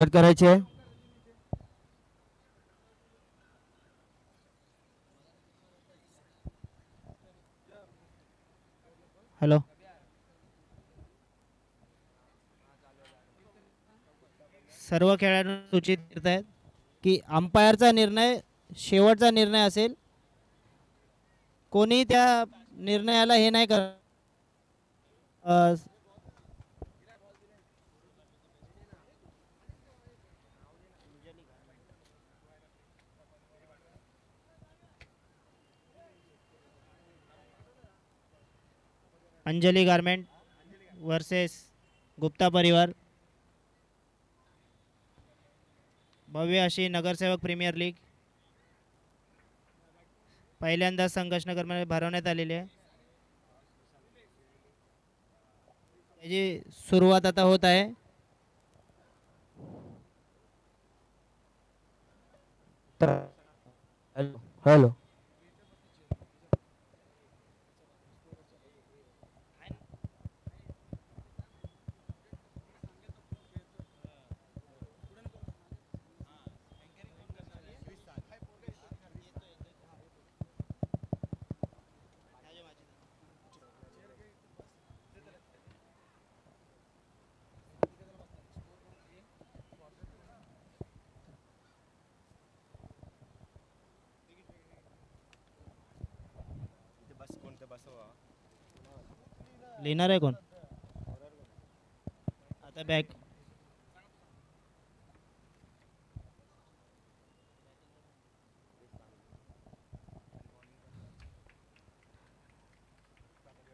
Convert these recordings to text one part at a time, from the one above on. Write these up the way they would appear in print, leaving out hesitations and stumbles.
करायची आहे. हॅलो. सर्व खेळाडू सूचित करत आहेत की अंपायरचा निर्णय शेवटचा निर्णय असेल. कोणी त्या निर्णयाला हे नाही कर अंजली गारमेंट वर्सेस गुप्ता परिवार. भव्य अशी नगरसेवक प्रीमियर लीग पहिल्यांदा संघर्षनगरमध्ये भरवण्यात आलेली आहे. त्याची सुरुवात आता होत आहे. हॅलो. लिहिणार आहे कोण आता बॅग.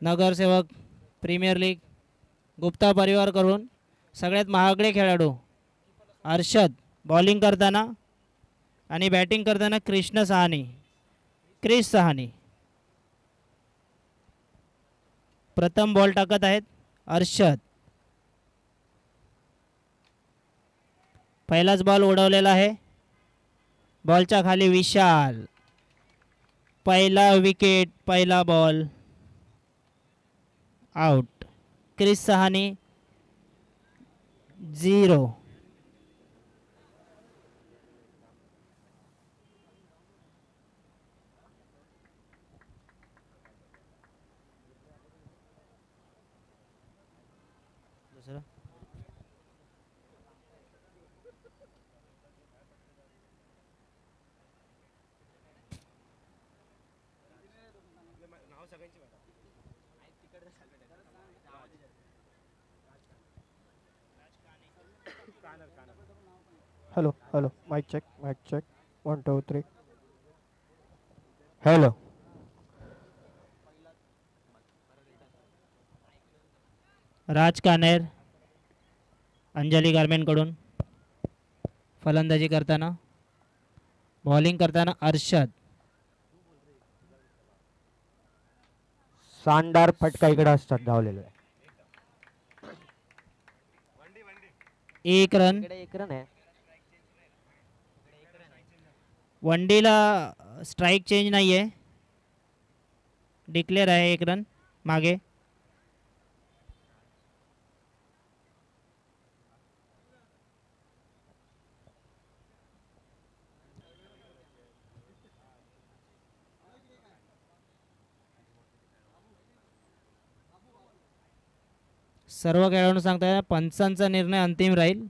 नगरसेवक प्रीमियर लीग गुप्ता परिवार करून सगळ्यात महागडे खेळाडू अर्षद बॉलिंग करताना आणि बॅटिंग करताना क्रिश सहानी प्रथम बॉल टाकत आहेत. अर्षद पहिलाच बॉल उडवलेला आहे. बॉलच्या खाली विशाल. पहिला विकेट पहिला ball out. Chris Sahani 0. Hello. Hello. Mic check. Mic check. 1 2 3. Hello. Raj Kaner Anjali garment कडून फलंदाजी करताना. बॉलिंग करताना अर्षद. शानदार फटका इकडे असतात धावलेला आहे. 1 रन. आहे. वनडीला स्ट्राइक चेंज नाही आहे. डिक्लेअर आहे 1 रन मागे. सर्व खेळाडूंना सांगताय पंचांचा निर्णय अंतिम राहील.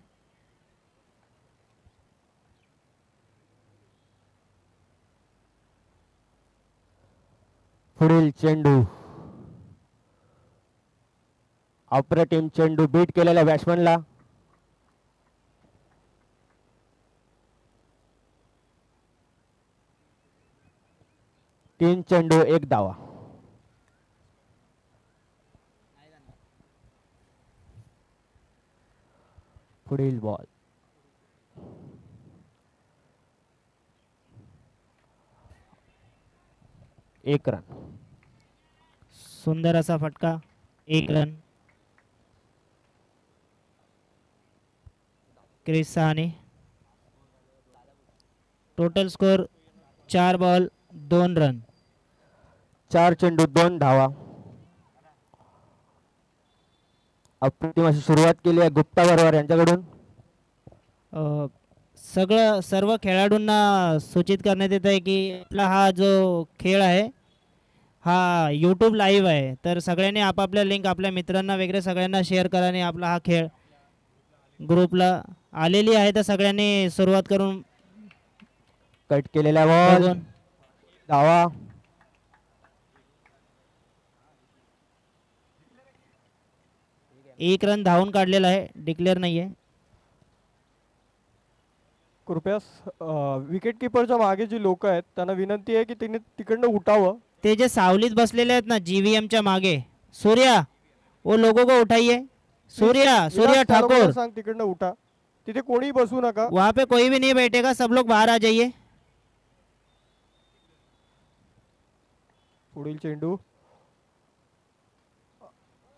पुढील चेंडू अप्रतिम चेंडू बीट केलेल्या बॅट्समनला. तीन चेंडू 1 धावा. पुढील बॉल 1 रन. सुंदर असा फटका 1 run. Chris Sahani. Total score 4 ball 2 run. 4 चेंडू 2 धावा. अप्रतिम अशी सुरुवात केली आहे गुप्ता परिवार यांच्याकडून. अ, सर्व खेळाडूंना सूचित करण्यात येत आहे की आपला हा जो खेळ आहे हा यूट्यूब लाईव्ह आहे, तर सगळ्यांनी आपापल्या लिंक आपल्या मित्रांना वगैरे सगळ्यांना शेअर करा आणि आपला हा खेळ ग्रुपला आलेली आहे तर सगळ्यांनी सुरुवात करून कट केलेला बॉल, बघून. धावा. एक रन धावून काढलेला आहे, डिक्लेअर नाही आहे. कृपया विकेट किपरच्या मागे जी लोक आहेत त्यांना विनंती आहे की त्यांनी तिकडनं उठावं. ते जे सावलीत बसलेले आहेत ना जीव्हीएमच्या मागे, सूर्या वो लोगों को उठाइए. सूर्या सूर्या विलास, त्या लोकांना ठाकुर, सांग तिकडनं उठा. तिथे कोणी बसू नका. वहाँ पे कोई भी नहीं बैठेगा, सब लोग बाहर आ जाइए. पुढील चेंडू.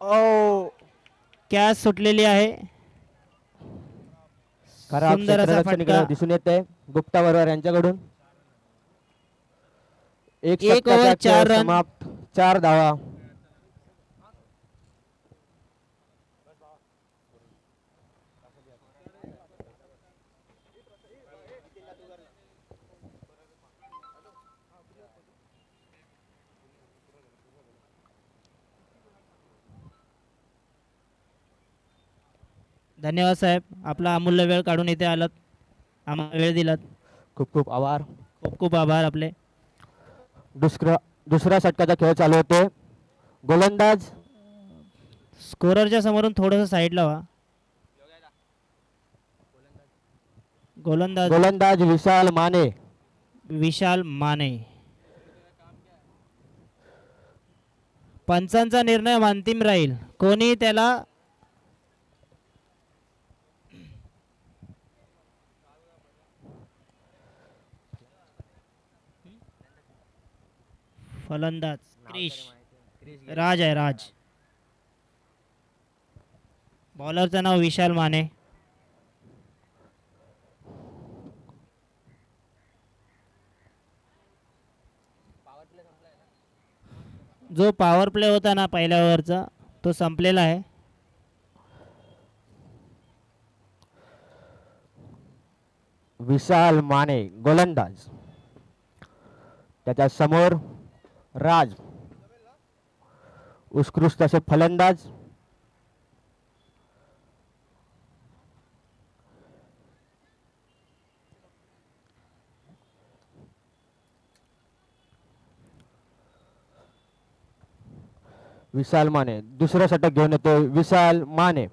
ओ, कॅच सुटलेली आहे. खराब सुंदर असा क्षेत्ररक्षण फटका. दिसून येते गुप्ता बरोबर यांच्याकडून. एक एक षटकाचा ओव्हर, 4 खेळ रन. समाप्त, 4 धावा. धन्यवाद साहेब, आपला अमूल्य वेळ काढून इथे आलात, आम्हाला वेळ दिलात, खूप खूप आभार. खूप खूप आभार आपले. दुसरा षटकाचा खेळ चालू होते. गोलंदाज स्कोररच्या समोरून थोडंसं साईडला व्हा. गोलंदाज विशाल माने. विशाल माने. पंचांचा निर्णय अंतिम राहील, कोणी त्याला फलंदाज क्रिश राज आहे, राज. बॉलरचं नाव विशाल माने. जो पॉवर प्ले होता ना पहिल्या ओव्हरचा तो संपलेला आहे. विशाल माने गोलंदाज, त्याच्या समोर राज उत्कृष्ट असे फलंदाज. विशाल माने दुसरं षटक घेऊन येतो. विशाल माने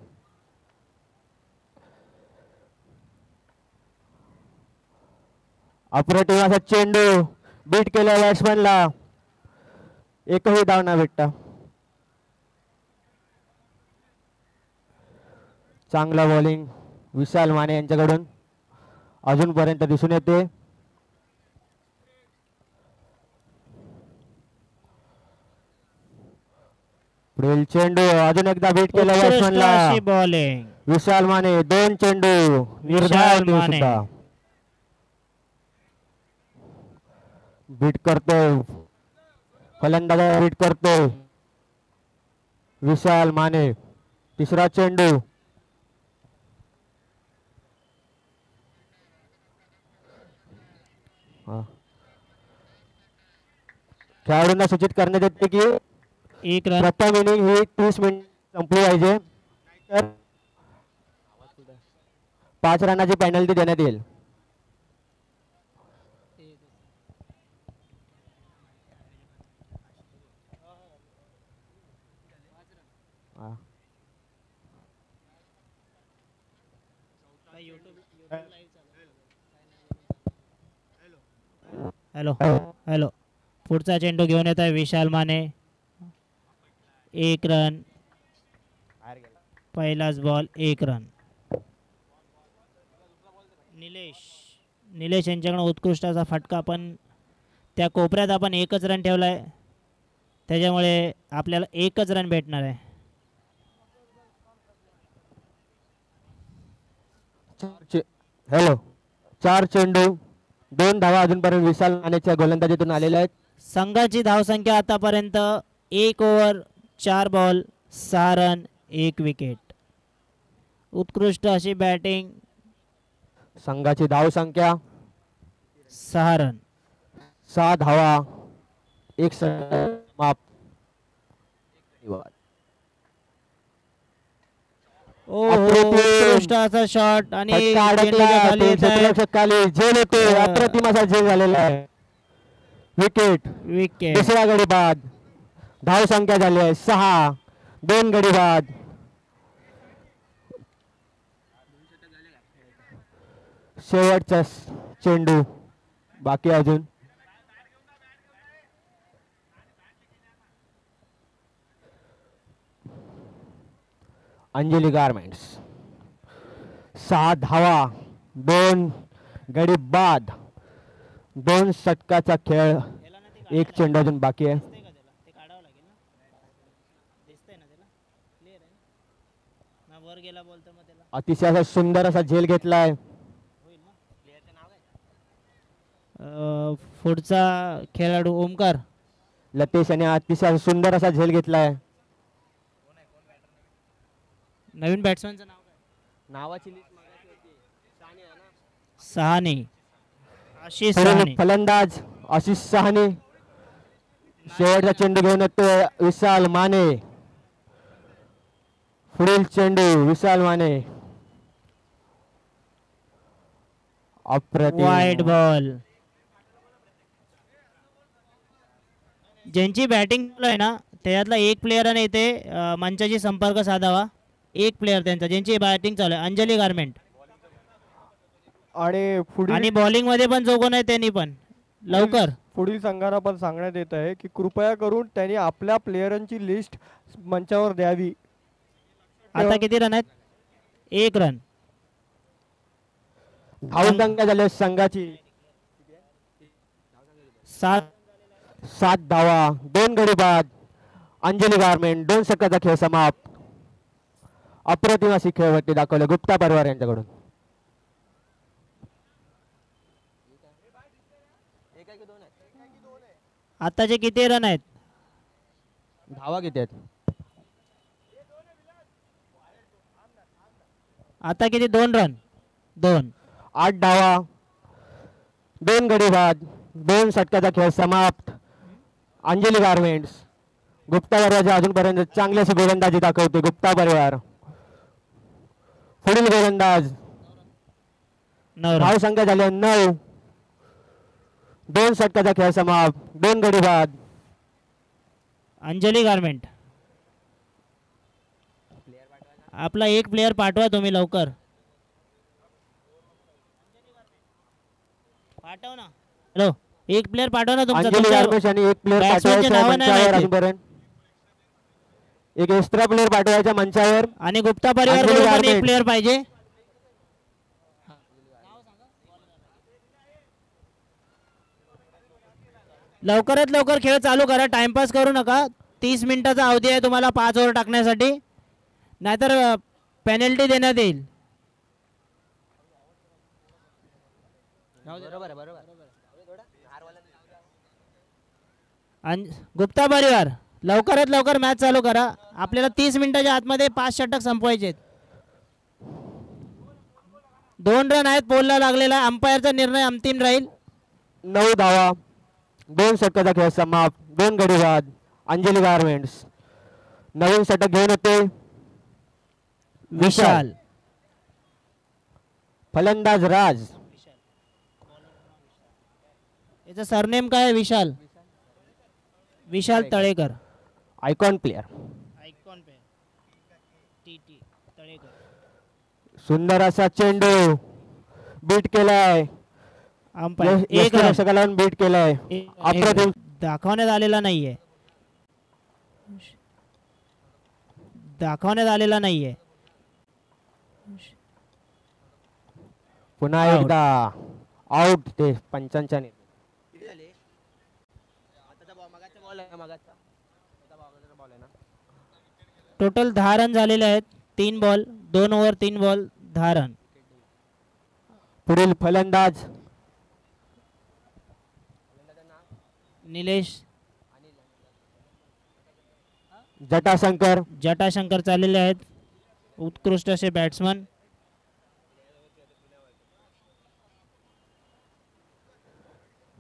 अप्रतिम असा चेंडू, बीट केला बॅट्समॅनला, एकही धाव न भेटता. चांगला बॉलिंग विशाल माने यांच्याकडून अजूनपर्यंत दिसून येते. पुढील चेंडू अजून एकदा बीट केला बॅट्समॅनला. अशी बॉलिंग विशाल माने 2 चेंडू निर्धार देऊ माने. सुद्धा बीट करतोय, फलंदाज बीट करतोय विशाल माने. तिसरा चेंडू, खेळाडूंना सूचित करण्यात येते की एक रन. प्रथम इनिंग ही 30 मिनिट संपली पाहिजे, तर 5 रनाची पेनल्टी देण्यात येईल. हॅलो हॅलो, पुढचा चेंडू घेऊन येत आहे विशाल माने. 1 रन, पहिलाच बॉल 1 रन. निलेश यांच्याकडे उत्कृष्ट असा फटका, पण त्या कोपऱ्यात आपण 1च रन ठेवलाय, त्याच्यामुळे आपल्याला 1च रन भेटणार आहे. हॅलो, 4 चेंडू 2 धावा अजूनपर्यंत विशाल मानेच्या गोलंदाजीतून आलेल्या आहेत. संघाची धावसंख्या आतापर्यंत 1 ओव्हर 4 बॉल 6 रन 1 विकेट. उत्कृष्ट अशी बॅटिंग संघाची धाव संख्या 6 रन. 6 धावा, 1 माप. ओ अप्रतिम. उत्कृष्ट असा शॉट आणि फटका चेंडूच्या अडकला, खाली येत आहे. क्षेत्ररक्षक खाली झेल होते. अ. अप्रतिम असा झेल झालेला आहे. विकेट. विकेट. दुसरा गडी बाद. धाव संख्या झाली आहे 6. 2 गडी बाद. शेवटचा चेंडू बाकी अजून. अंजली गारमेंट्स 6 धावा, 2 गडी बाद, 2 षटकाचा खेळ, 1 चेंडू अजून बाकी आहे. अतिशय असा सुंदर असा झेल घेतलाय. पुढचा खेळाडू ओमकार. लतेश याने अतिशय सुंदर असा झेल घेतलाय. नवीन बॅट्समॅनचं नाव काय? नावाची सहाने. आशिष सहाने. फलंदाज आशिष सहाने. शेवटचा चेंडू घेऊन येतो विशाल माने. पुढील चेंडू विशाल माने. अप्रतिम. वाईट बॉल. ज्यांची बॅटिंग आहे ना त्याच्यातला एक प्लेयर इथे मंचाशी संपर्क साधावा. एक प्लेयर त्यांचा ज्यांची बॅटिंग चालू आहे. अंजली गारमेंट. आणि पुढील आणि बॉलिंग मध्ये पण जो कोण आहे त्यांनी पण लवकर. पुढील संघांना पण सांगण्यात येत आहे की कृपया करून त्यांनी आपल्या प्लेयरांची लिस्ट मंचावर द्यावी. आता किती रन आहेत? 1 रन. धाव संख्या झाली संघाची 7 धावा, 2 गडी बाद. अंजली गारमेंट 2 षटकाचा खेळ समाप्त. अप्रतिम अशी खेळपट्टी दाखवली गुप्ता परिवार यांच्याकडून. आताचे किती रन आहेत? धावा किती आहेत? आता किती? 2 रन. 2. 8 धावा, 2 गडी बाद, 2 षटकाचा खेळ समाप्त. अंजली गारमेंट्स गुप्ता परिवारच्या अजूनपर्यंत चांगली अशी गोलंदाजी दाखवते गुप्ता परिवार. पुढील गोलंदाज 9 धाव रन. संख्या झाली 9. 2 षटकाचा खेळ समाप्त, 2 गडी बाद. अंजली गारमेंट. आपला एक प्लेयर पाठवा तुम्ही लवकर. पाठव ना. हॅलो, एक प्लेयर पाठवा ना तुमचा. अंजली गारमेंट्स आणि एक प्लेअर बॅट्समॅनचे पाठवायचा नावं नाही मंचावर माहिती. अजूनपर्यंत. एक एक्स्ट्रा प्लेअर पाठवायचा मंचावर. आणि गुप्ता परिवार अंजली कडून पण गारमेंट. एक प्लेयर पाहिजे. लवकरात लवकर खेळ चालू करा. टाइमपास करू नका. 30 मिनिटाचा अवधी आहे तुम्हाला 5 ओव्हर टाकण्यासाठी. नाहीतर पेनल्टी देण्यात येईल. गुप्ता परिवार लवकरात लवकर मॅच चालू करा. आपल्याला 30 मिनिटाच्या आतमध्ये 5 षटक संपवायचे. 2 रन आहेत. पोलला लागलेला अंपायरचा निर्णय अंतिम राहील. 9 धावा, 2 षटकाचा खेळ समाप्त, 2 गडी बाद. अंजली गारमेंट्स नवीन षटक घेऊन येते विशाल. फलंदाज राज. याचं सरनेम काय आहे? Vishal. Vishal Talekar. Icon player. Icon पे टी तळेकर. सुंदर असा चेंडू बीट केलाय. अंपायर एक रन. रक्षकाला बीट केलाय. अप्रतिम. दाखवण्यात आलेला नाहीये. दाखवण्यात आलेला नाहीये. पुन्हा Out. एकदा आउट. ते पंचांच्या ने. टोटल 10 रन झालेले आहेत. 3 बॉल 2 ओव्हर 3 बॉल 10 रन. पुढील फलंदाज निलेश जटाशंकर. जटाशंकर चाललेले आहेत. उत्कृष्ट असे बॅट्समन.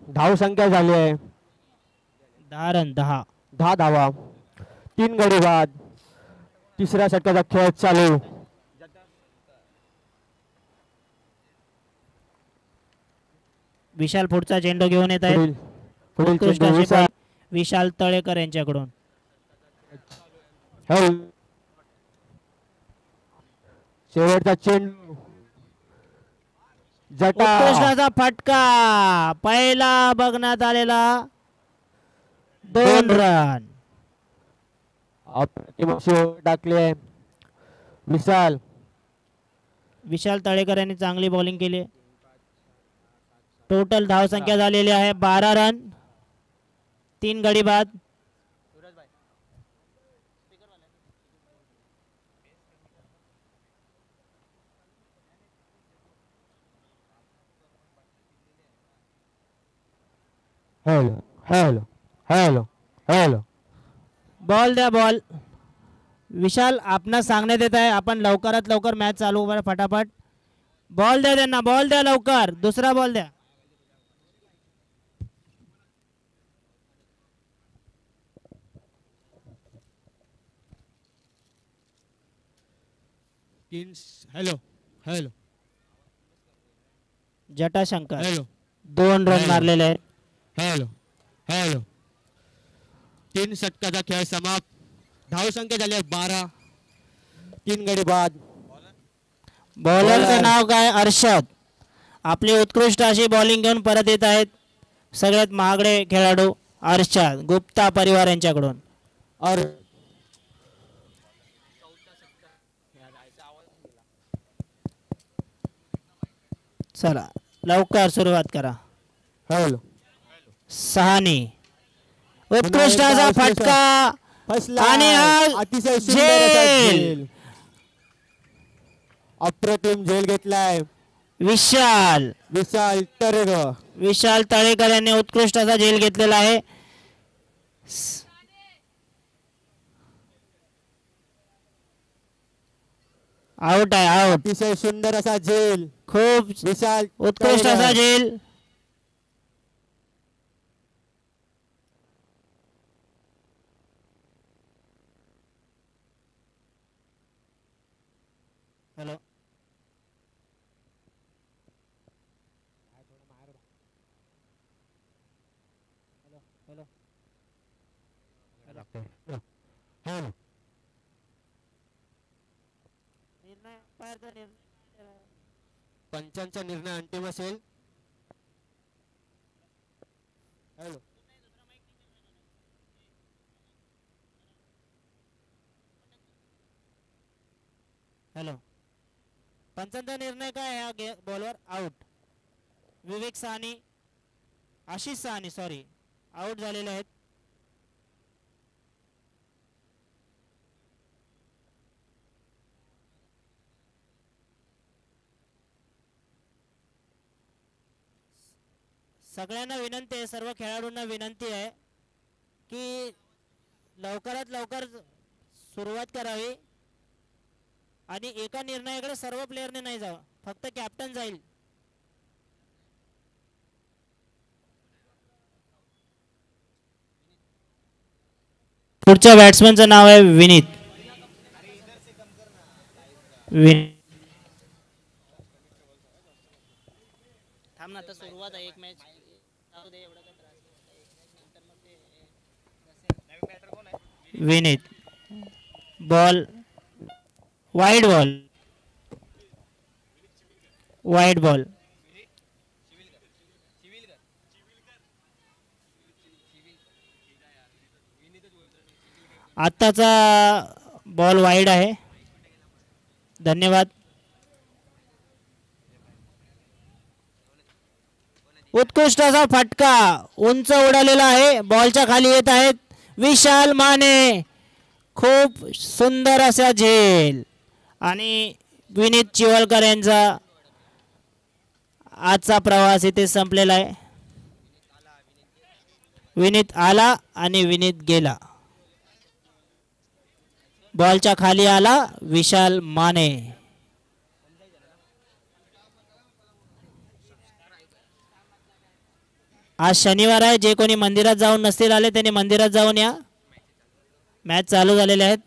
धाव संख्या झाली आहे 10 रन 10. 10 धावा. 3 गडी बाद. तिसऱ्या षटकाचा खेळ चालू. विशाल पुढचा चेंडू घेऊन येत आहेत. पुढील पुढील उत्कृष्ट चेंडू अशी विशाल. विशाल तळेकर यांच्याकडून. हेल. शेवटचा चेंडू जटा. उत्कृष्टाचा फटका पहिला बघण्यात आलेला 2 रन. अप्रतिम शेवट टाकले विशाल. विशाल तळेकर यांनी चांगली बॉलिंग केली. टोटल धाव संख्या झालेली आहे 12 रन 3 गडी बाद. Hello hello hello hello. Ball द्या बॉल. विशाल आपणास सांगण्यात येत आहे आपण लवकरात लवकर मॅच चालू करा फटाफट. बॉल द्या त्यांना. बॉल द्या लवकर. दुसरा बॉल द्या. Hello hello Jatashankar hello 2 run मारलेले आहेत. Hello hello. 3 षटकाचा खेळ समाप्त. धाव संख्या झाली आहे 12. 3 गडी बाद. बॉलरचं नाव काय? अर्षद. आपली उत्कृष्ट अशी बॉलिंग घेऊन परत येत आहेत सगळ्यात महागडे खेळाडू अर्षद गुप्ता परिवार यांच्याकडून. चला लवकर सुरुवात करा. हॅलो. सहानी उत्कृष्ट असा फटका आणि हा अतिशय सुंदर असा झेल. झेल. अप्रतिम झेल घेतलाय विशाल विशाल तळेकर. विशाल तळेकर यांनी उत्कृष्ट असा झेल घेतलेला आहे. आउट आहे आउट. अतिशय सुंदर असा झेल खूप विशाल उत्कृष्ट तळेकर. असा झेल. Hello hello. पंचांचा निर्णय अंतिम असेल. हॅलो. हॅलो पंचांचा निर्णय काय ह्या बॉलवर? आउट. विवेक साहनी आशिष साहनी सॉरी आउट झालेले आहेत. सगळ्यांना विनंती आहे सर्व खेळाडूंना विनंती आहे की लवकरात लवकर सुरुवात करावी आणि एका निर्णयाकडे सर्व प्लेयरने नाही जावं फक्त कॅप्टन जाईल. पुढच्या बॅट्समनचं नाव आहे विनीत. थांब ना आता सुरुवात आहे एक match. Vineet ball wide ball wide ball. आत्ताचा बॉल वाईड आहे. धन्यवाद. उत्कृष्ट असा फटका उंच उडालेला आहे. बॉलच्या खाली येत आहेत विशाल माने. खूप सुंदर असा झेल आणि विनीत चिवलकर यांचा आजचा प्रवास इथे संपलेला आहे. विनीत आला आणि विनीत गेला. बॉलच्या खाली आला विशाल माने. आज शनिवार आहे. जे कोणी मंदिरात जाऊन नसतील आले त्यांनी मंदिरात जाऊन या. मॅच चालू झालेले आहेत.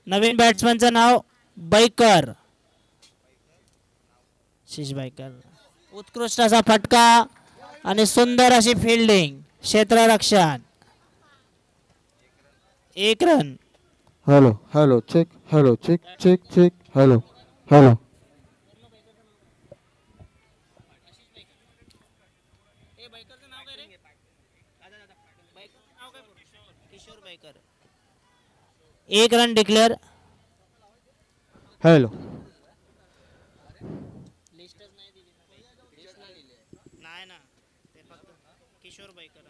नवीन बॅट्समनचं नाव बैकर, शीश बैकर. उत्कृष्ट असा फटका आणि सुंदर अशी फिल्डिंग, क्षेत्ररक्षण. 1 run. Hello hello check, hello check check check, hello hello. एक रन डिक्लेअर. हॅलो नाही ना, ते फक्त किशोर बैकर.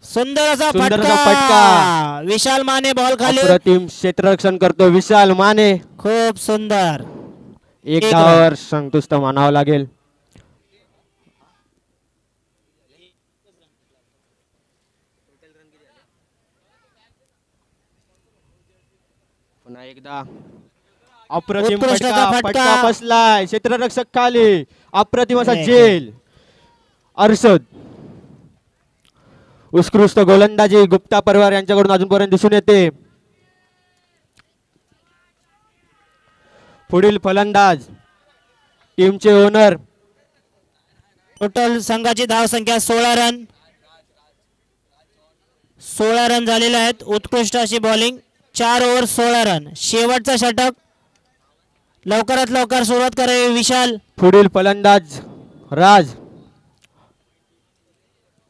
सुंदर असा सुंदर असा फटका. फटका. विशाल माने बॉल खाली. अप्रतिम क्षेत्ररक्षण करतो विशाल माने. खूप सुंदर. एक एक धावावर संतुष्ट मानावं लागेल. पुन्हा एकदा अप्रतिम उत्कृष्ट फटका. असा फटका. फटका बसलाय. क्षेत्ररक्षक खाली. अप्रतिम असा एक. जेल. अर्षद. उत्कृष्ट गोलंदाजी गुप्ता परिवार यांच्याकडून अजूनपर्यंत दिसून येते. पुढील फलंदाज टीमचे ओनर. टोटल संघाची धाव संख्या 16 रन. 16 रन झालेले आहेत. उत्कृष्ट अशी बॉलिंग. 4 over 16 run. शेवटचा षटक. लवकरात लवकर सुरुवात करावी विशाल. पुढील फलंदाज राज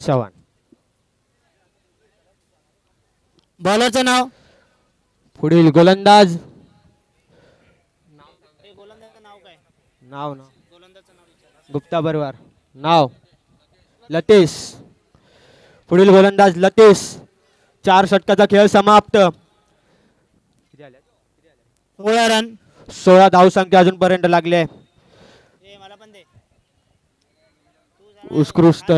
चव्हाण. बॉलरचं नाव. पुढील गोलंदाज नाव गुप्ता परिवार. नाव लतेश. पुढील गोलंदाज लतेश. 4 षटकाचा खेळ समाप्त. 16 रन. 16 धावसंख्या अजूनपर्यंत लागले. उत्कृष्ट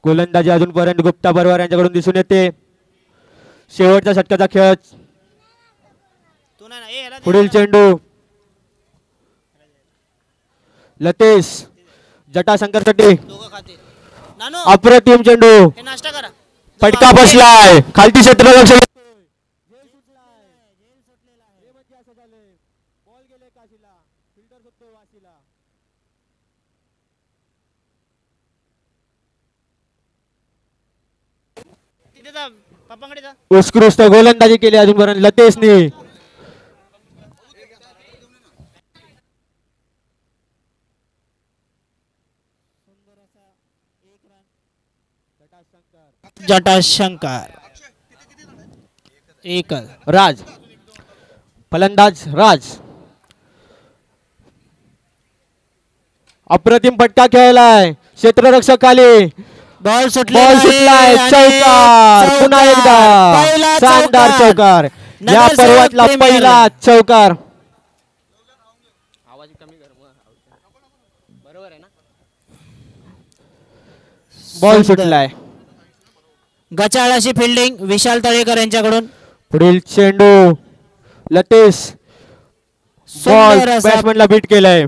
गोलंदाजी अजूनपर्यंत गुप्ता परिवार यांच्याकडून दिसून येते. शेवटच्या षटकाचा खेळ. पुढील चेंडू लतेश. जटाशंकरसाठी अप्रतिम चेंडू. फटका बसलाय. खालती क्षेत्ररक्षक. उत्कृष्ट गोलंदाजी केली अजूनपर्यंत लतेशने. जटाशंकर. एक. राज. फलंदाज राज. अप्रतिम फटका खेळलाय. क्षेत्ररक्षक खाली. बॉल सुटलाय. चौकार. पुन्हा एकदा शानदार चौकार. या पर्वातला पहिला चौकार. बॉल सुटलाय. गचाळ अशी फिल्डिंग विशाल तळेकर यांच्याकडून. पुढील चेंडू लतेश. बॉल बॅट्समॅनला बीट केलाय.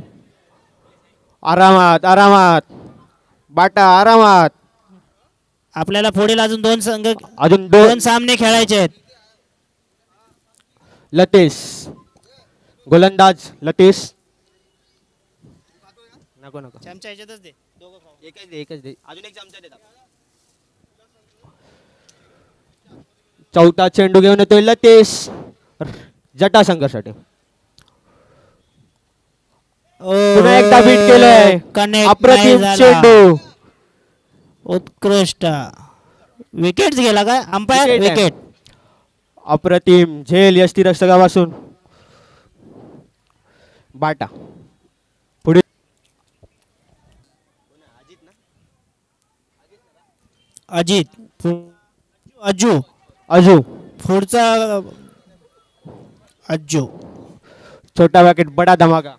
आरामात आरामात. बाटा आरामात. आपल्याला पुढील अजून 2 संघ, अजून 2 सामने खेळायचे आहेत. लतेश. गोलंदाज लतेश. नको नको. चमचा याच्यातच दे. दोघं खाऊ. एकच दे. अजून एक चमचा दे. चौथा चेंडू घेऊन येतोय लतेश. जटाशंकरसाठी. पुन्हा एकदा बीट केलंय. अप्रतिम चेंडू. उत्कृष्ट. विकेट गेला काय? Umpire wicket. अप्रतिम झेल यष्टी रक्षकापासून. बाटा. पुढे अजित. अजू. अजू. पुढचा अज्जू. छोटा पॅकेट बडा धमाका.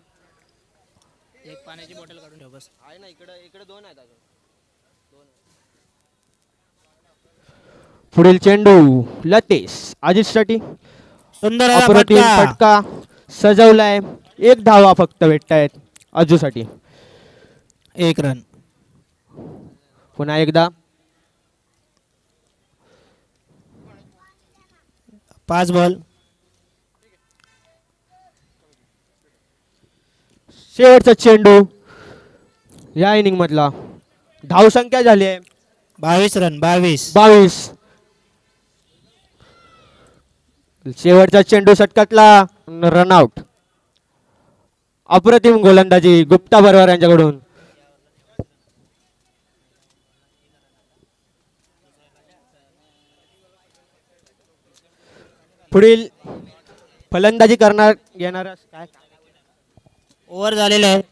एक पाण्याची बॉटल काढून ठेव बस. आहे ना, इकडे दोन आहेत अजून. पुढील चेंडू लतेश अजितसाठी. सुंदर असा अप्रतिम फटका. फटका सजवलाय. एक धावा फक्त भेटतायत अजूसाठी. 1 रन. पुन्हा एकदा 5 बॉल. शेवटचा चेंडू या इनिंग मधला. धावसंख्या झाली आहे 22 रन. 22. शेवटचा चेंडू षटकातला रनआउट. अप्रतिम गोलंदाजी गुप्ता बरोबर यांच्याकडून. पुढील फलंदाजी करणार येणार काय ओव्हर झालेले आहे.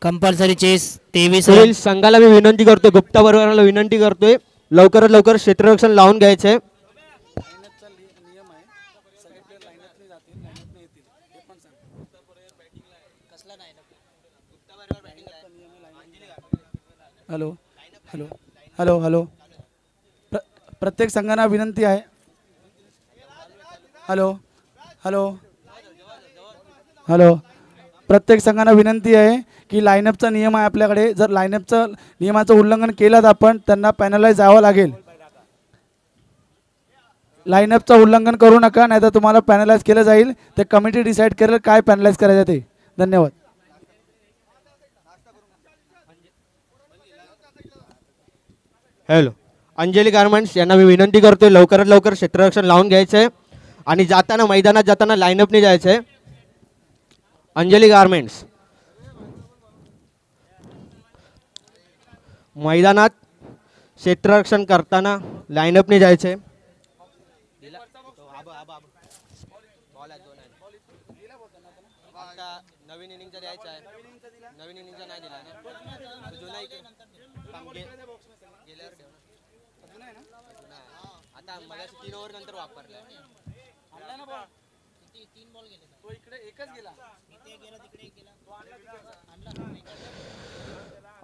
कंपल्सरी चेस 23 पुढील रन. संघाला मी विनंती करतोय, गुप्ता बरोबरला विनंती करतोय, लवकरात लवकर क्षेत्ररक्षण लावून घ्यायचंय. हॅलो हॅलो हॅलो हॅलो प्रत्येक संघांना विनंती आहे. हॅलो हॅलो हॅलो प्रत्येक संघांना विनंती आहे की लाईनअपचा नियम आहे आपल्याकडे. जर लाईनअपचं नियमाचं उल्लंघन केलं तर आपण त्यांना पॅनलाइज जावं लागेल. लाईनअपचं उल्लंघन करू नका, नाही तर तुम्हाला पॅनलाइज केलं जाईल. ते कमिटी डिसाईड करेल काय पॅनलाइज करायचं ते. धन्यवाद. हॅलो अंजली गारमेंट्स यांना मी विनंती करतोय, लवकरात लवकर क्षेत्ररक्षण लावून घ्यायचंय आणि जाताना मैदानात जाताना लाईनअपने जायचंय. अंजली गारमेंट्स मैदानात क्षेत्ररक्षण करताना लाईनअपने जायचंय. नवीन इनिंगचा द्यायचा आहे. नवीन इनिंगचा नाही दिला ना, जुना आता मला 3 ओव्हर नंतर वापरलाय.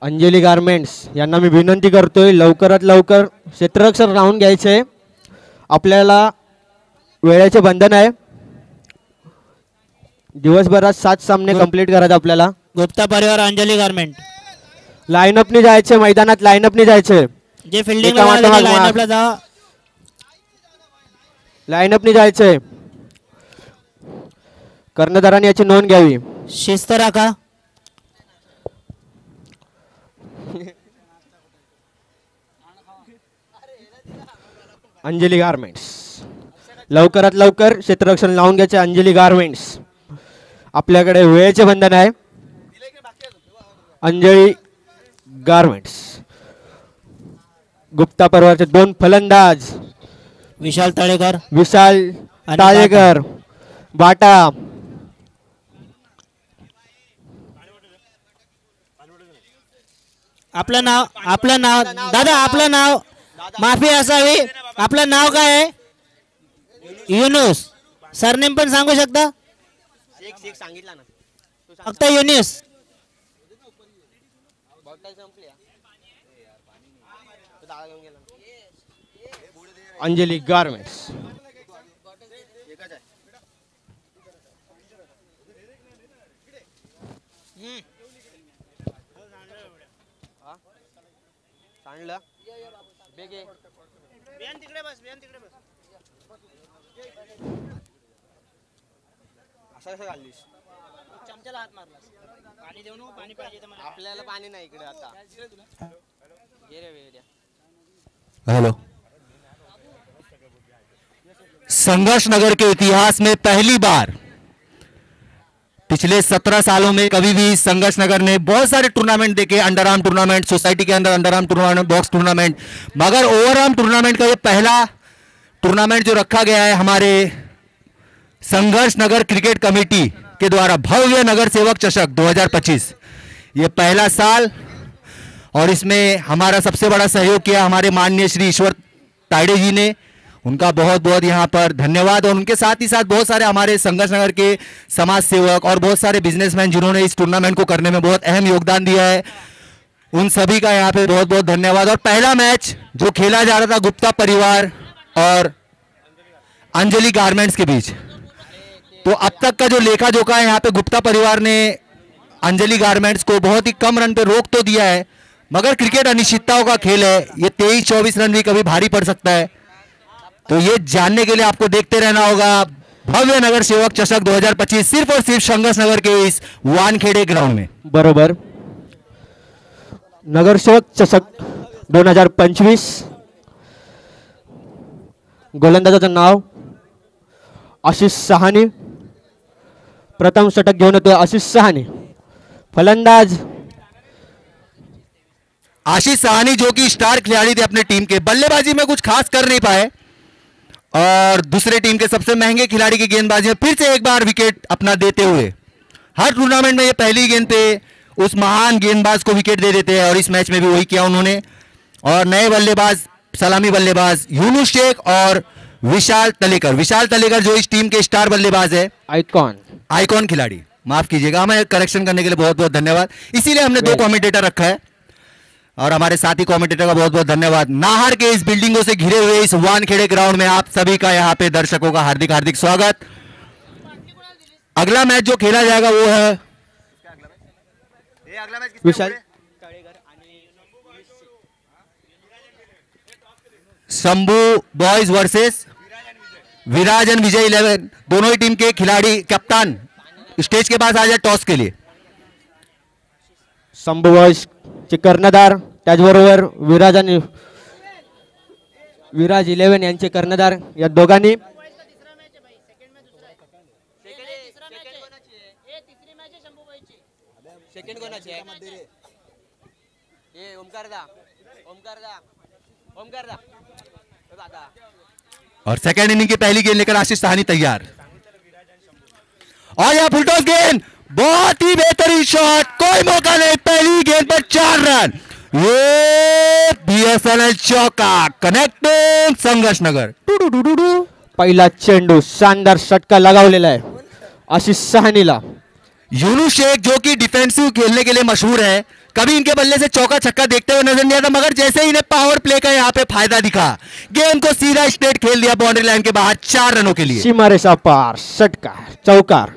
अंजली गारमेंट्स यांना मी विनंती करतोय, लवकरात लवकर क्षेत्ररक्षण लावून घ्यायचंय. आपल्याला वेळेचे बंधन आहे. दिवसभरात 7 सामने कंप्लीट करायचे आपल्याला. गुप्ता परिवार अंजली गारमेंट. लाईनअपने जायचे, मैदानात लाईनअपने जायचे. जे फिल्डिंग एका मागोमाग लाईनअपला जा. लाईनअपने जायचंय. कर्णधारांनी याची नोंद घ्यावी. शिस्त राखा. अंजली गारमेंट्स लवकरात लवकर क्षेत्ररक्षण लावून घ्यायचे. अंजली गारमेंट्स आपल्याकडे वेळेचे बंधन आहे. अंजली गारमेंट्स गुप्ता परिवारचे 2 फलंदाज विशाल तळेकर, विशाल आणि टाळेकर, बाटा. आपलं नाव दादा, आपलं नाव माफी असावी. आपलं नाव काय आहे? युनुस. सरनेम पण सांगू शकता? सांगितला ना फक्त युनुस. अंजली गारमेंट्स आपल्याला पाणी नाही इकडे आता. हेलो संघर्ष नगर के इतिहास में पहली बार पिछले 17 सालों में कभी भी संघर्ष नगर ने बहुत सारे टूर्नामेंट देखे, अंडर आर्म टूर्नामेंट, सोसाइटी के अंदर under arm tournament, box tournament, मगर ओवर आर्म टूर्नामेंट का ये पहला टूर्नामेंट जो रखा गया है हमारे संघर्ष नगर क्रिकेट कमेटी के द्वारा, भव्य नगर सेवक चषक 2025, ये पहला साल और इसमें हमारा सबसे बड़ा सहयोग किया हमारे माननीय श्री ईश्वर ताइडे जी ने। उनका बहुत बहुत यहाँ पर धन्यवाद। और उनके साथ ही साथ बहुत सारे हमारे संघर्ष नगर के समाज सेवक और बहुत सारे बिजनेसमैन जिन्होंने इस टूर्नामेंट को करने में बहुत अहम योगदान दिया है, उन सभी का यहाँ पे बहुत बहुत धन्यवाद। और पहला मैच जो खेला जा रहा था गुप्ता परिवार और अंजलि गारमेंट्स के बीच, तो अब तक का जो लेखा जोखा है यहाँ पे गुप्ता परिवार ने अंजलि गारमेंट्स को बहुत ही कम रन पे रोक तो दिया है, मगर क्रिकेट अनिश्चितताओं का खेल है, ये 23-24 रन भी कभी भारी पड़ सकता है। तो ये जानने के लिए आपको देखते रहना होगा भव्य नगर सेवक चषक 2025 सिर्फ और सिर्फ संघर्ष नगर के इस वानखेड़े ग्राउंड में। बरोबर, नगरसेवक चषक 2025, गोलंदाजाचं नाव आशिष सहानी, प्रथम षटक घेऊन येतोय आशिष सहानी। फलंदाज आशीष सहानी जो कि स्टार खिलाड़ी थे अपने टीम के, बल्लेबाजी में कुछ खास कर नहीं पाए और दूसरे टीम के सबसे महंगे खिलाड़ी की गेंदबाजी में फिर से एक बार विकेट अपना देते हुए, हर टूर्नामेंट में ये पहली गेंद पे उस महान गेंदबाज को विकेट दे देते हैं और इस मैच में भी वही किया उन्होंने। और नए बल्लेबाज, सलामी बल्लेबाज यूनुस शेख और विशाल तलेकर जो इस टीम के स्टार बल्लेबाज है, आइकॉन खिलाड़ी, माफ कीजिएगा, हमें करेक्शन करने के लिए बहुत बहुत धन्यवाद। इसीलिए हमने 2 कमेंटेटर रखा है और हमारे साथी कमेंटेटर का बहुत बहुत धन्यवाद। नाहर के इस बिल्डिंगों से घिरे हुए इस वानखेड़े ग्राउंड में आप सभी का यहाँ पे दर्शकों का हार्दिक हार्दिक स्वागत। अगला मैच जो खेला जाएगा वो है Vishal Shambhu boys versus Viraj and Vijay 11, दोनों ही टीम के खिलाड़ी कप्तान स्टेज के पास आ जाए टॉस के लिए। शंभू बॉयजचे कर्णधार, त्याचबरोबर विराज 11 यांचे कर्णधार, या दोघांनी और सेकेंड इनिंग की पहली गेंद लेकर आशीष सहानी तैयार और यह फुलटॉस गेंद, बहुत ही बेहतरीन शॉट, कोई मौका नहीं, पहली गेंद पर 4 रन, ये बीएसएनएल चौका, कनेक्टिंग संघर्ष नगर। पहिला चेंडू शानदार षटका लगावलेला आहे आशिष सहानीला। यूनुस शेख जो कि डिफेंसिव खेलने के लिए मशहूर है, कभी इनके बल्ले से चौका छक्का देखते हुए नजर नहीं आता, मगर जैसे ही इन्हें पावर प्ले का यहाँ पे फायदा दिखा, गेंद को सीधा स्ट्रेट खेल दिया बाउंड्री लाइन के बाहर 4 रनों के लिए। सीमारेषा पार षटकार, चौकार।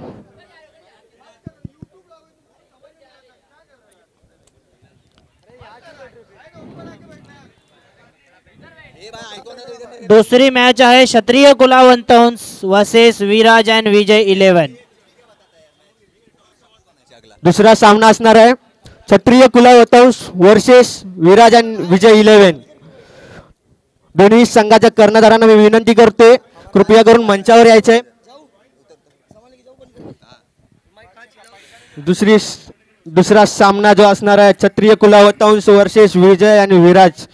दुसरी मॅच आहे क्षत्रिय कुलावंतंस वर्सेस विराज अँड विजय 11। दुसरा सामना असणार आहे क्षत्रिय कुलावंतंस वर्सेस विराज अँड विजय 11। दोन्ही संघाच्या कर्णधारांना मी विनंती करते कृपया करून मंचावर यायचे। दुसरा सामना जो असणार आहे क्षत्रिय कुलावंतंस वर्सेस विजय आणि विराज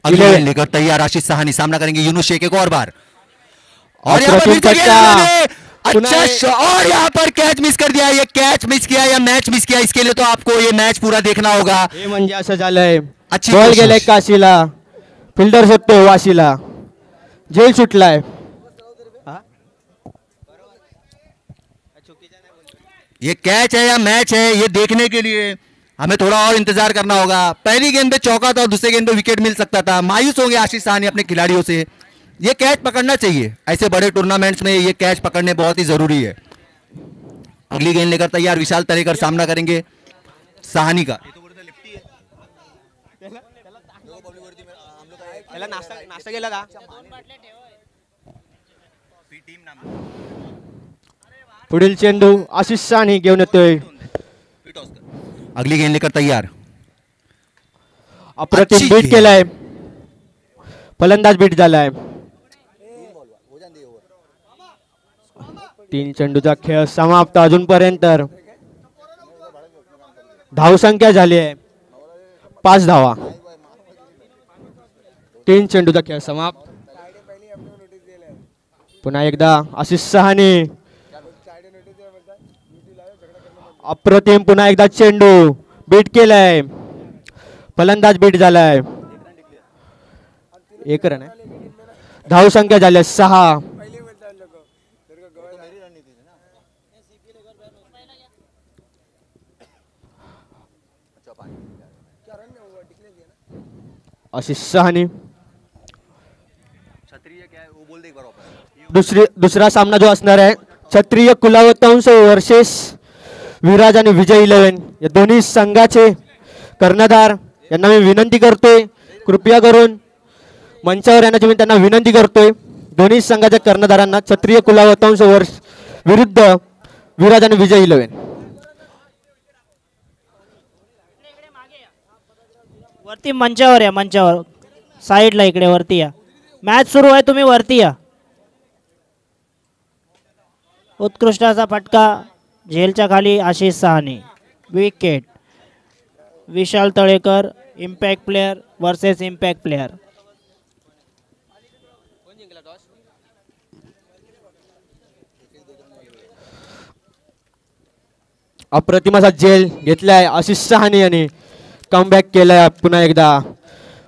लेकर तैयार आशीष सहानी, सामना करेंगे यूनुस शेख एक और बार, और यहाँ पर अच्छा और यहाँ पर कैच मिस कर दिया। ये कैच मिस किया या मैच मिस किया, इसके लिए तो आपको ये मैच पूरा देखना होगा। हे म्हणजे असं झालंय, अच्छी बॉल कोशिश। गेलाय काशीला, फिल्डर शोधतोय वाशीला, जेल सुटलाय। ये कैच है या मैच है, ये देखने के लिए हमें थोड़ा और इंतजार करना होगा। पहली गेंद पे चौका था और दूसरे गेंद पे विकेट मिल सकता था। मायूस होंगे आशीष सहानी अपने खिलाड़ियों से, ये कैच पकड़ना चाहिए, ऐसे बड़े टूर्नामेंट्स में ये कैच पकड़ने बहुत ही जरूरी है। अगली गेंद लेकर तैयार विशाल तलेकर, सामना करेंगे सहानी का। पुढील चेंडू आशिष सहानी घेऊन येतोय, अगली गेंद लेकर तैयार, अप्रतिम अच्छी बीट गेंद। केलाय, फलंदाज बीट झालाय। 3 चेंडूचा खेळ समाप्त। अजूनपर्यंत धावसंख्या झाली आहे 5 धावा। 3 चेंडूचा खेळ समाप्त। पुन्हा एकदा आशिष सहाने. अप्रतिम पुन्हा एकदा चेंडू बीट केलाय. फलंदाज बीट झालाय. 1 रन आहे. धाव संख्या झाल्या 6. आशिष सहाने. दुसरा सामना जो असणार आहे क्षत्रिय कुलावतंस वर्सेस विराज आणि विजय 11 या दोन्ही संघाचे कर्णधार यांना मी विनंती करतोय कृपया करून मंचावर येण्याची मी त्यांना विनंती करतोय. दोन्ही संघाच्या कर्णधारांना क्षत्रिय कुलावतंस वर्ष विरुद्ध विराज आणि विजय 11. वरती मंचावर या, मंचावर साईडला इकडे वरती या. मॅच सुरू आहे, तुम्ही वरती या. उत्कृष्ट असा फटका झेलच्या खाली Ashish Sahane. Wicket. Vishal Talekar impact player versus impact player. अप्रतिम असा झेल घेतलाय आशिष सहाने यांनी. कमबॅक केलाय पुन्हा एकदा.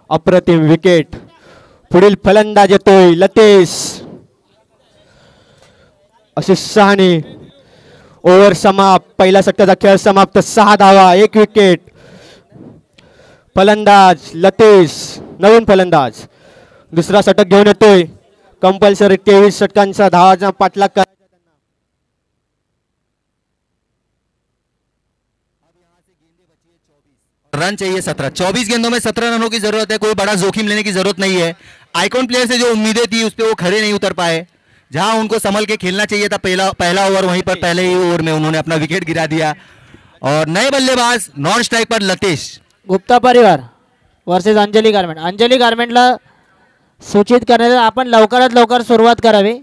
अप्रतिम विकेट. पुढील फलंदाज येतोय लतेश. आशिष सहाने. ओव्हर समाप्त. पहिल्या षटकाचा खेळ समाप्त. 6 धावा 1 विकेट. फलंदाज लतेश नवीन फलंदाज. दुसरा षटक घेऊन येतोय. कंपल्सरी 23 षटकांचा धावाचा पाठलाग कर. रन चाहिए 17. 24 गेंदों में 17 रनों की जरूरत है. कोई बड़ा जोखिम लेने की जरूरत नहीं है. आइकॉन प्लेयर से जो उम्मीदें थी उस पर वो खड़े नहीं उतर पाए. जहां उनको संभल के खेलना चाहिए था पहला ओवर, वहीं पर पहले ही ओवर में उन्होंने अपना विकेट गिरा दिया. और नए बल्लेबाज नॉन स्ट्राइक पर लतेश. गुप्ता परिवार वर्सेस अंजली गारमेंट. अंजली गारमेंटला सूचित करण्यात आपण लवकरात लवकर सुरुवात करावी.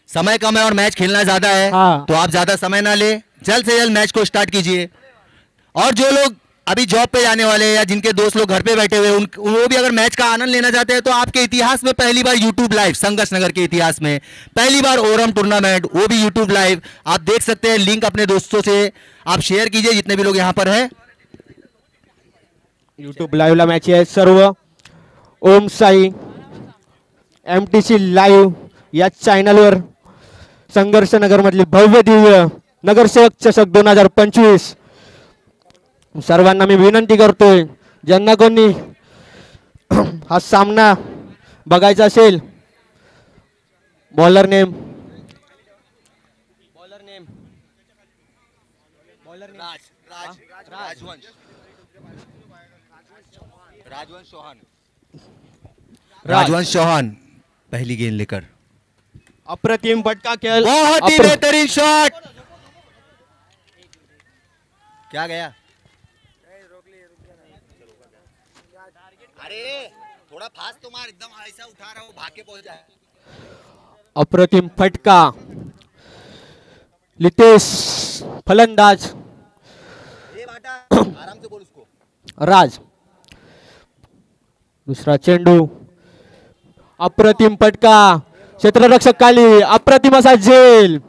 समय कम है और मैच खेलना ज्यादा है. हाँ. तो आप ज्यादा समय ना ले, जल्द से जल्द मैच को स्टार्ट कीजिए. और जो लोग अभी जॉब पे जाने वाले हैं या जिनके दोस्त लोग घर पे बैठे हुए वो भी अगर मैच का आनंद लेना चाहते हैं तो आपके इतिहास में पहली बार यूट्यूब लाइव, संघर्ष नगर के इतिहास में पहली बार ओरम टूर्नामेंट, वो भी यूट्यूब लाइव आप देख सकते हैं. लिंक अपने दोस्तों से आप शेयर कीजिए जितने भी लोग यहाँ पर हैं. यूट्यूब लाईव्ह ला मॅच आहे सर्व. ओम साई MTC लाईव्ह या चॅनलवर संघर्ष नगर मधली भव्य दिव्य नगरसेवक चषक 2025 सर्वांना मी विनंती करतोय ज्यांना कोणी हा सामना बघायचा असेल. बॉलर नेम राजवंश चौहान पहली गेंद लेकर. अप्रतिम फटका खेल. बहुत ही बेहतरीन शॉट. क्या गया? अरे थोड़ा फास्ट तो मार, एकदम ऐसा उठा रहा हूँ भाग के पहुंच जाए. अप्रतिम फटका. लितेश फलंदाज. आराम से बोल उसको. राज. दुसरा चेंडू. अप्रतिम फटका. क्षेत्ररक्षक खाली. अप्रतिम असा झेल.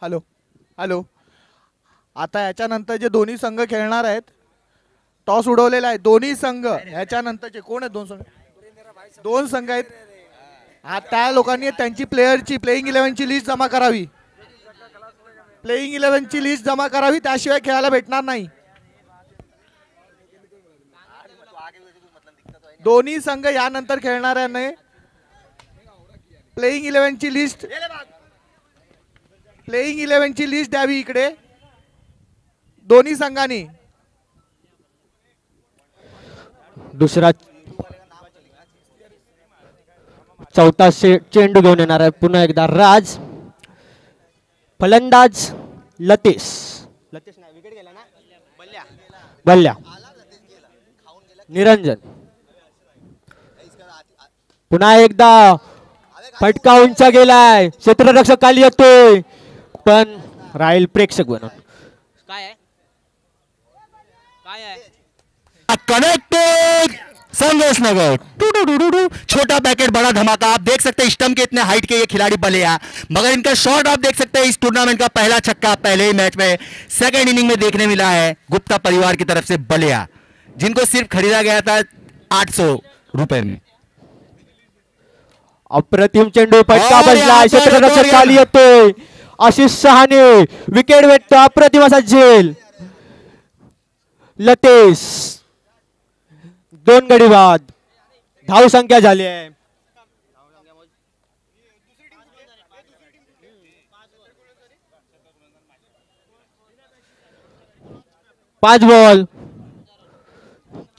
Hello hello. आता याच्यानंतर जे दोन्ही संघ खेळणार आहेत टॉस उडवलेला आहे. दोन्ही संघ ह्याच्यानंतरचे कोण आहेत? दोन संघ आहेत. त्या लोकांनी त्यांची प्लेयरची प्लेइंग 11ची लिस्ट जमा करावी. प्लेइंग 11ची लिस्ट जमा करावी, त्याशिवाय खेळायला भेटणार नाही. दोन्ही संघ यानंतर खेळणाऱ्यांनी प्लेइंग 11ची लिस्ट द्यावी इकडे दोन्ही संघांनी. दुसरा चौथा चेंडू घेऊन येणार आहे पुन्हा एकदा राज. फलंदाज लतेश. लतेश नाही विकेट गेला ना. बल्ल्या. निरंजन पुन्हा एकदा फटका उंच गेलाय, क्षेत्ररक्षक खाली येतोय पण राहील प्रेक्षक बनून. काय आहे काय आहे कनेक्टेड संघर्ष नगर छोटा पैकेट बड़ा धमाका. आप देख सकते हैं स्टंप के इतने हाइट के ये खिलाड़ी बलिया, मगर इनका शॉट आप देख सकते हैं इस टूर्नामेंट का पहला छक्का पहले ही मैच में सेकंड इनिंग में देखने मिला है गुप्ता परिवार की तरफ से बलिया, जिनको सिर्फ खरीदा गया था 800 रुपए में. अप्रतिम चेंडू, फटका और बसला, यहाँ पर क्षेत्ररक्षक दोरिया. खाली येतोय. आशिष सहाने विकेट भेटतो, अप्रतिम असा झेल. लतेश 2 गडी बाद, धाव संख्या झाली आहे 5 बॉल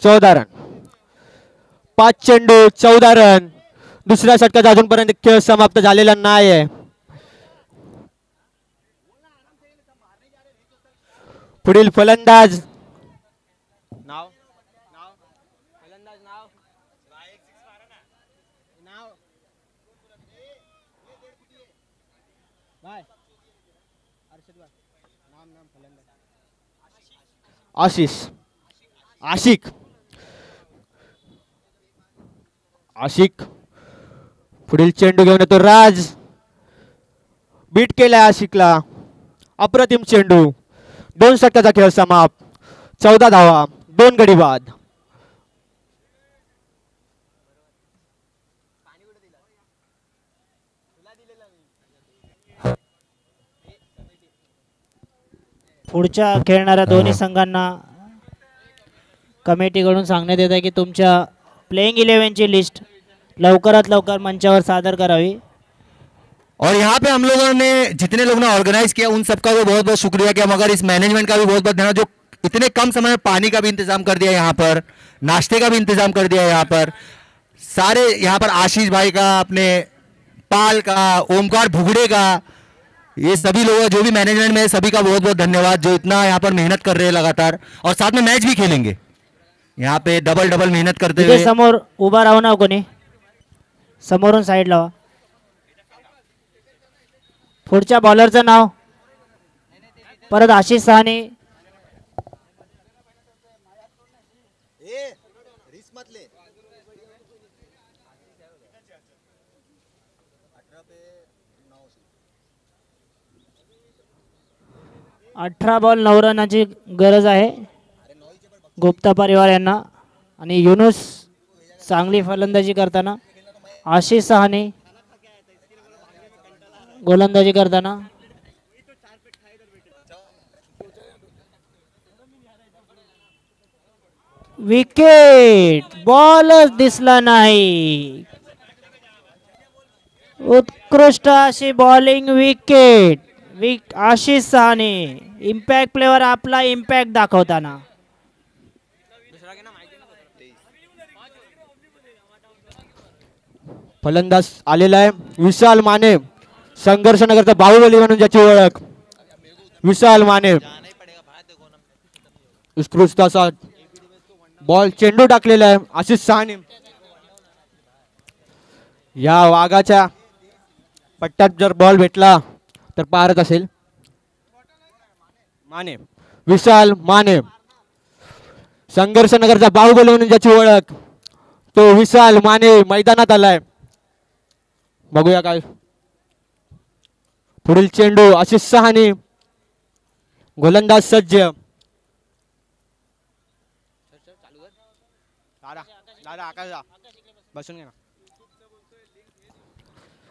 14 रन, 5 चेंडू 14 रन. दुसऱ्या षटकाचा अजूनपर्यंत खेळ समाप्त झालेला नाही आहे. पुढील फलंदाज आशिष आशिक आशिक पुढील चेंडू घेऊन येतो राज. बीट केलाय आशिकला, अप्रतिम चेंडू. 2 षटकाचा खेळ समाप्त, 14 धावा, 2 गडी बाद. पुढच्या खेळणाऱ्या दोन्ही संघांना कमिटीकडून सांगण्यात येत आहे की तुमच्या प्लेइंग 11ची लिस्ट लवकरात लवकर मंचावर सादर करावी. और यहाँ पे हम लोगों ने जितने लोगों ने ऑर्गेनाइज किया उन सबका भी बहुत बहुत शुक्रिया किया, मगर इस मैनेजमेंट का भी बहुत बहुत धन्यवाद जो इतने कम समय में पानी का भी इंतजाम कर दिया, यहाँ पर नाश्ते का भी इंतजाम कर दिया. यहाँ पर सारे यहाँ पर आशीष भाई का, अपने पाल का, ओमकार भुगड़े का, ये सभी लोग जो भी मैनेजमेंट में सभी का बहुत बहुत धन्यवाद जो इतना यहाँ पर मेहनत कर रहे हैं लगातार, और साथ में मैच भी खेलेंगे. यहाँ पे डबल डबल मेहनत करते इथे हुए समोर उभा राहू ना कोणी, समोरून साईड लावा. पुढच्या बॉलरचं नाव परत आशिष सहाने. अठरा बॉल 9 रनाची गरज आहे गुप्ता परिवार यांना. आणि युनुस चांगली फलंदाजी करताना, आशिष सहाने गोलंदाजी करताना. विकेट, बॉलच दिसला नाही. उत्कृष्ट अशी बॉलिंग, विकेट. आशिष सहाने इम्पॅक्ट प्लेवर आपला इम्पॅक्ट दाखवताना. फलंदाज आलेला आहे विशाल माने, संघर्ष नगरचा बाहुबली म्हणून ज्याची ओळख. विशाल माने उत्कृष्ट असा बॉल, चेंडू टाकलेला आहे आशिष सहाने. या वाघाच्या पट्ट्यात जर बॉल भेटला तर पारच असेल. माने, विशाल माने, संघर्ष नगरचा बाहुबली म्हणून ज्याची ओळख तो विशाल माने मैदानात आलाय. बघूया काय. पुढील चेंडू आशिष सहाने, गोलंदाज सज्ज.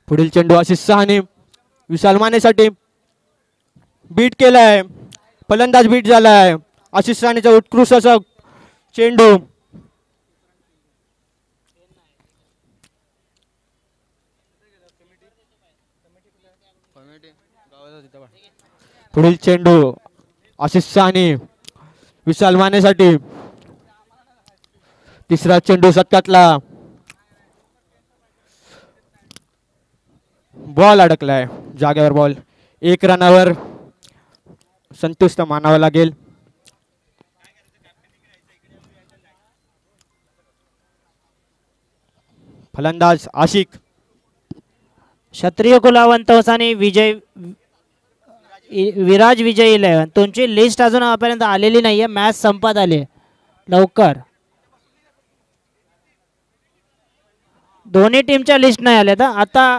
पुढील चेंडू आशिष सहाने विशाल मानेसाठी. बीट केलाय, फलंदाज बीट झालाय. आशिष सहानेचा उत्कृष्ट असा चेंडू. पुढील चेंडू आशिष सहाने विशाल मानेसाठी. तिसरा चेंडू षटकातला, बॉल अडकलाय जागेवर. बॉल 1 रनावर संतुष्ट मानावं लागेल. फलंदाज आशिक. क्षत्रिय कुलावंत आणि विराज विजय 11 तुमची लिस्ट अजून आतापर्यंत आलेली नाहीये. मॅच संपत आली लवकर. दोन्ही टीमच्या लिस्ट नाही आल्या तर आता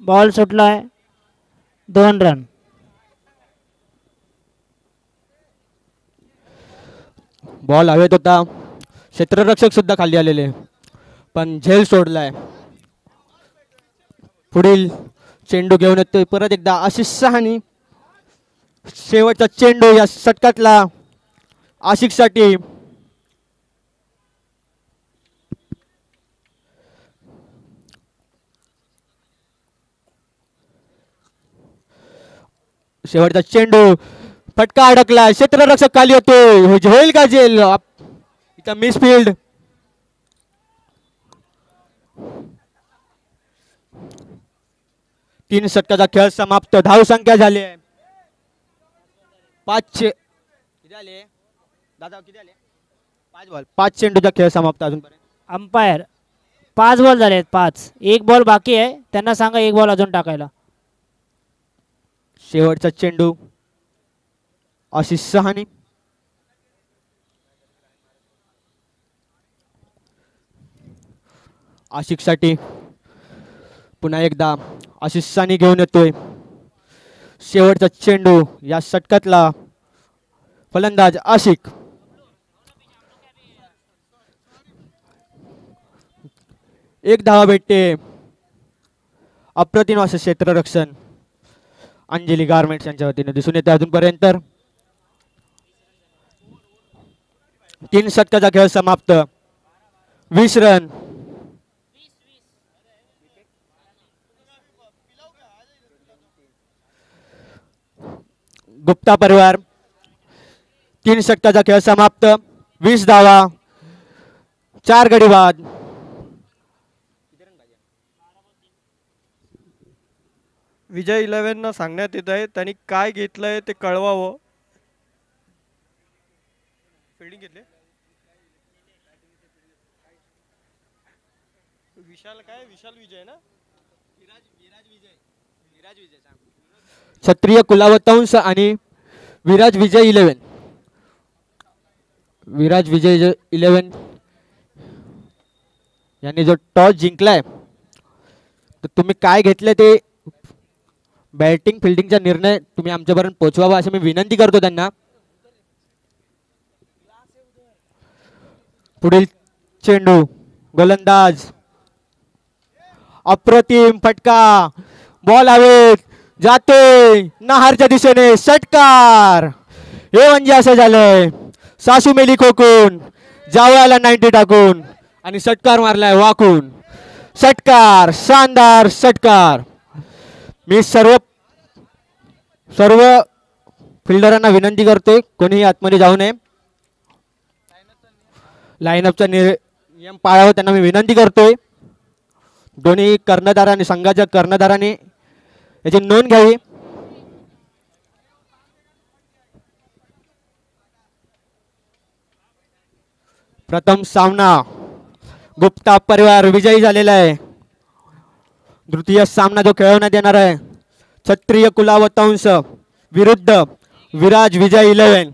बॉल सुटलाय. 2 रन. बॉल हवेत होता. क्षेत्ररक्षक सुद्धा खाली आलेले पण झेल सोडलाय. पुढील चेंडू घेऊन येतोय परत एकदा आशिष सहानी. शेवटचा चेंडू या षटकातला आशिषसाठी. शेवटचा चेंडू फटका अडकला. क्षेत्ररक्षक खाली येतोय. होईल का झेल? इथं मिसफिल्ड. तीन षटकाचा खेळ समाप्त. धाव संख्या झाली आहे 5. किती आले दादा? किती आले? 5 बॉल. 5 चेंडूचा खेळ समाप्त अजूनपर्यंत. अंपायर 5 बॉल झालेत. 5. एक बॉल बाकी आहे. त्यांना सांगा एक बॉल अजून टाकायला. शेवटचा चेंडू आशिष सहानी. आशिषसाठी पुन्हा एकदा आशिष सहानी घेऊन येतोय. शेवटचा चेंडू या षटकातला फलंदाज आशिक. एक धावा भेटते. अप्रतिम असं क्षेत्ररक्षण अंजली गारमेंट्स यांच्या वतीने दिसून येते अजूनपर्यंत. 3 षटकाचा खेळ समाप्त. 20 रन. गुप्ता परिवार 3 षटकाचा खेळ समाप्त. 20 धावा, 4 गडी बाद. विजय 11 ना सांगण्यात येत आहे त्यांनी काय घेतलंय ते कळवावं. फिल्डिंग घेतले विशाल. काय विशाल विजय ना? क्षत्रिय कुलावतंस आणि विराज विजय 11. विराज विजय 11 यांनी जो टॉस जिंकलाय तर तुम्ही काय घेतले ते बॅटिंग फिल्डिंगचा निर्णय तुम्ही आमच्यापर्यंत पोहोचवावा अशी मी विनंती करतो त्यांना. पुढील चेंडू गोलंदाज अप्रतिम फटका. बॉल हवेत जातोय नहारच्या दिशेने. षटकार. हे म्हणजे असं झालंय सासू मेली खोकून जावयाला 90 टाकून आणि षटकार मारलाय वाकून. षटकार. शानदार षटकार. मी सर्व फिल्डरांना विनंती करतोय कोणीही आतमध्ये जाऊ नये. लाईनअपचा नियम पाळावा त्यांना मी विनंती करतोय. दोन्ही कर्णधारांनी संघाच्या कर्णधारांनी याची नोंद घ्यावी. प्रथम सामना गुप्ता परिवार विजयी झालेला आहे. द्वितीय सामना जो खेळवण्यात येणार आहे क्षत्रिय कुलावतंस विरुद्ध विराज विजय 11.